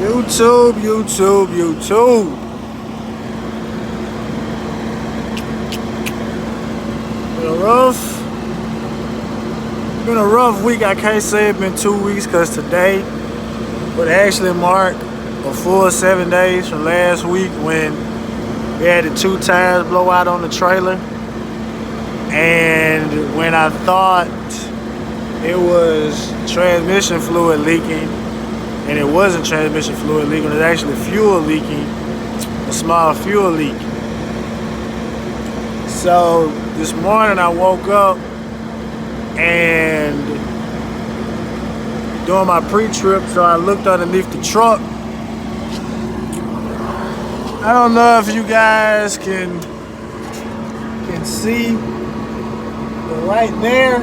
YouTube. Been a rough week. I can't say it's been 2 weeks because today would actually mark a full 7 days from last week when we had the 2 tires blow out on the trailer. And when I thought it was transmission fluid leaking, and it wasn't transmission fluid leaking, it was actually fuel leaking, a small fuel leak. So this morning I woke up and doing my pre-trip, so I looked underneath the truck. I don't know if you guys can see, but right there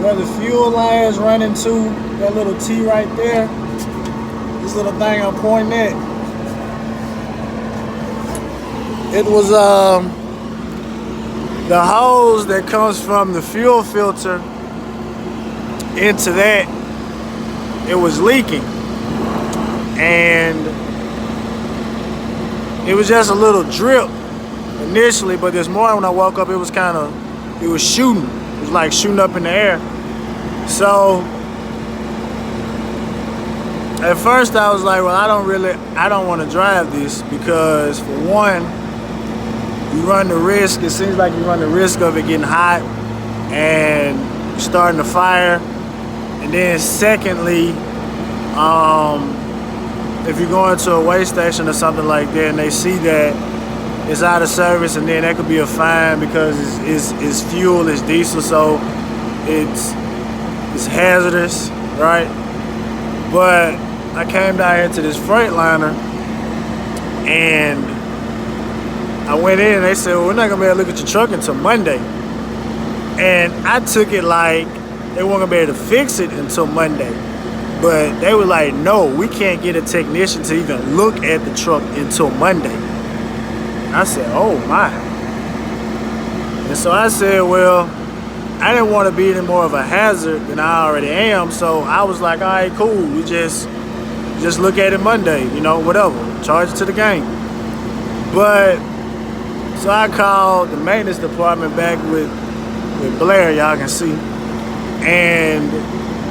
where the fuel line is running to, that little T right there, this little thing I'm pointing at, it was the hose that comes from the fuel filter into that, it was leaking. And it was just a little drip initially, but this morning when I woke up, it was shooting. It was like shooting up in the air. So at first I was like, well, I don't want to drive this because, for one, you run the risk, it seems like you run the risk of it getting hot and starting a fire. And then secondly, if you're going to a weigh station or something like that and they see that it's out of service, and then that could be a fine because it's fuel, it's diesel, so it's hazardous, right? But I came down here to this Freightliner and I went in and they said, well, we're not gonna be able to look at your truck until Monday. And I took it like they weren't gonna be able to fix it until Monday. But they were like, no, we can't get a technician to even look at the truck until Monday. I said, oh my. And so I said, well, I didn't want to be any more of a hazard than I already am. So I was like, all right, cool. We just look at it Monday, whatever. Charge it to the game. But so I called the maintenance department back with Blair, y'all can see. And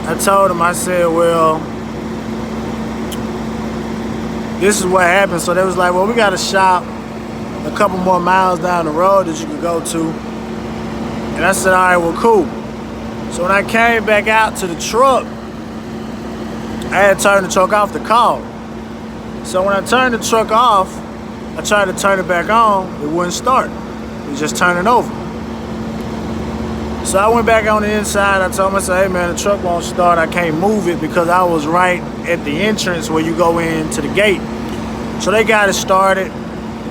I told him, I said, well, this is what happened. So they was like, well, we got a shop a couple more miles down the road that you could go to. And I said, all right, well, cool. So when I came back out to the truck, I had turned the truck off to call. So when I turned the truck off, I tried to turn it back on, it wouldn't start. It was just turning over. So I went back on the inside, I told myself, hey man, the truck won't start, I can't move it because I was right at the entrance where you go into the gate. So they got it started,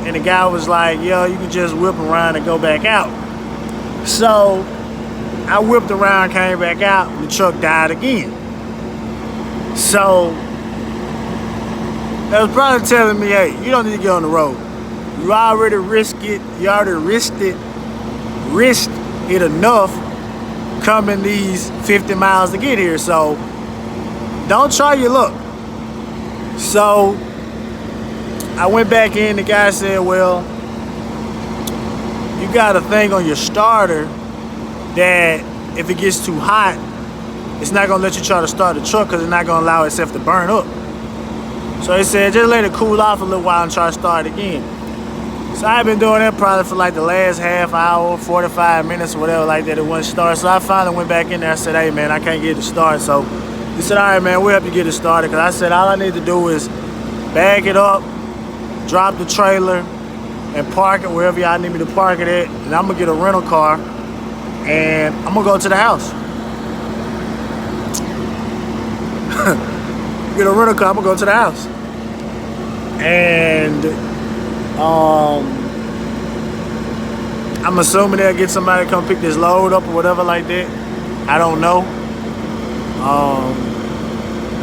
and the guy was like, yo, you can just whip around and go back out. So I whipped around, came back out, and the truck died again. So that was probably telling me, hey, you don't need to get on the road. You already risked it enough coming these 50 miles to get here. So don't try your luck. So I went back in, the guy said, well, you got a thing on your starter that if it gets too hot, it's not gonna let you try to start the truck because it's not gonna allow itself to burn up. So he said, just let it cool off a little while and try to start again. So I've been doing that probably for like the last half hour, 45 minutes or whatever like that, it wouldn't start. So I finally went back in there, I said, hey man, I can't get it to start. So he said, all right man, we'll help you get it started. Cause I said, all I need to do is bag it up, drop the trailer, and park it wherever y'all need me to park it at. And I'm gonna get a rental car and I'm gonna go to the house. Get a rental car, I'm gonna go to the house. And I'm assuming they'll get somebody to come pick this load up or whatever like that. I don't know.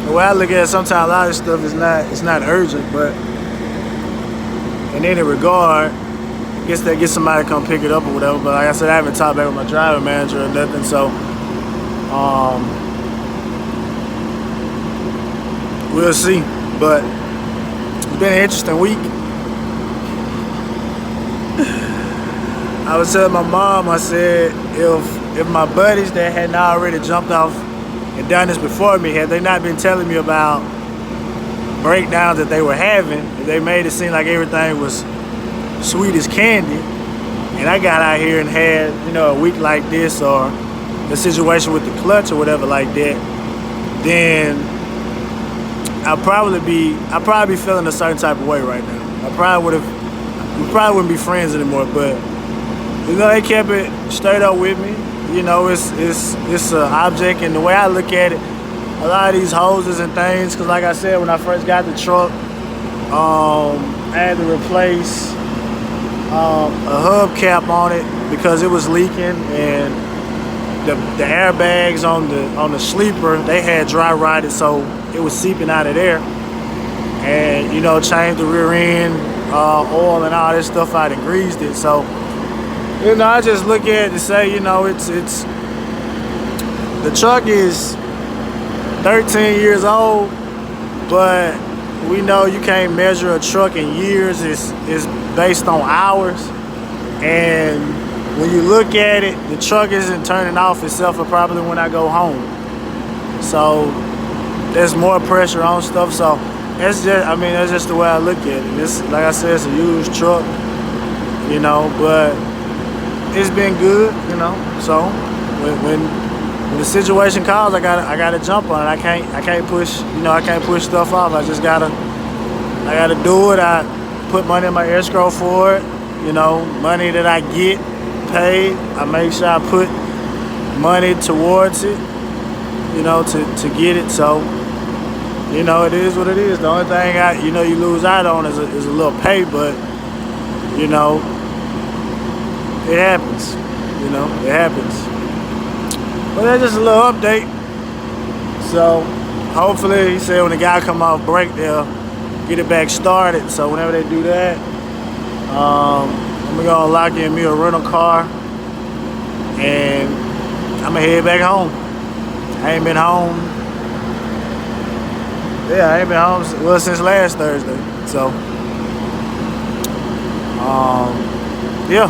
The way I look at it, sometimes a lot of this stuff is not urgent, but in any regard, I guess they'll get somebody to come pick it up or whatever. But like I said, I haven't talked back with my driver manager or nothing, so we'll see. But it's been an interesting week. I was telling my mom, I said, if my buddies that hadn't already jumped off and done this before me, had they not been telling me about breakdowns that they were having, if they made it seem like everything was sweet as candy, and I got out here and had, you know, a week like this, or the situation with the clutch or whatever like that, then I'd probably be feeling a certain type of way right now. We probably wouldn't be friends anymore. But you know, they kept it straight up with me. You know, it's an object, and the way I look at it, a lot of these hoses and things, because like I said, when I first got the truck, I had to replace a hubcap on it because it was leaking, and the airbags on the sleeper, they had dry rotted, so it was seeping out of there. And you know, changed the rear end oil and all this stuff out and greased it. So you know, I just look at it and say, you know, it's the truck is 13 years old, but we know you can't measure a truck in years. It's based on hours. And when you look at it, the truck isn't turning off itself probably when I go home. So there's more pressure on stuff. So that's just the way I look at it. It's, like I said, it's a used truck, you know, but it's been good, you know. So when the situation calls, I gotta jump on it. I can't push, you know, I can't push stuff off. I gotta do it. I put money in my escrow for it, you know, money that I get paid. I make sure I put money towards it, you know, to get it. So, you know, it is what it is. The only thing you lose out on is a little pay, but you know, it happens. You know, it happens. But that's just a little update. So hopefully, he said when the guy come off break, they'll get it back started. So whenever they do that, I'm gonna lock in me a rental car, and I'm gonna head back home. I ain't been home. Yeah, I ain't been home since last Thursday. So, yeah,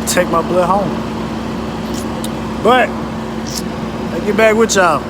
take my blood home. But I get back with y'all.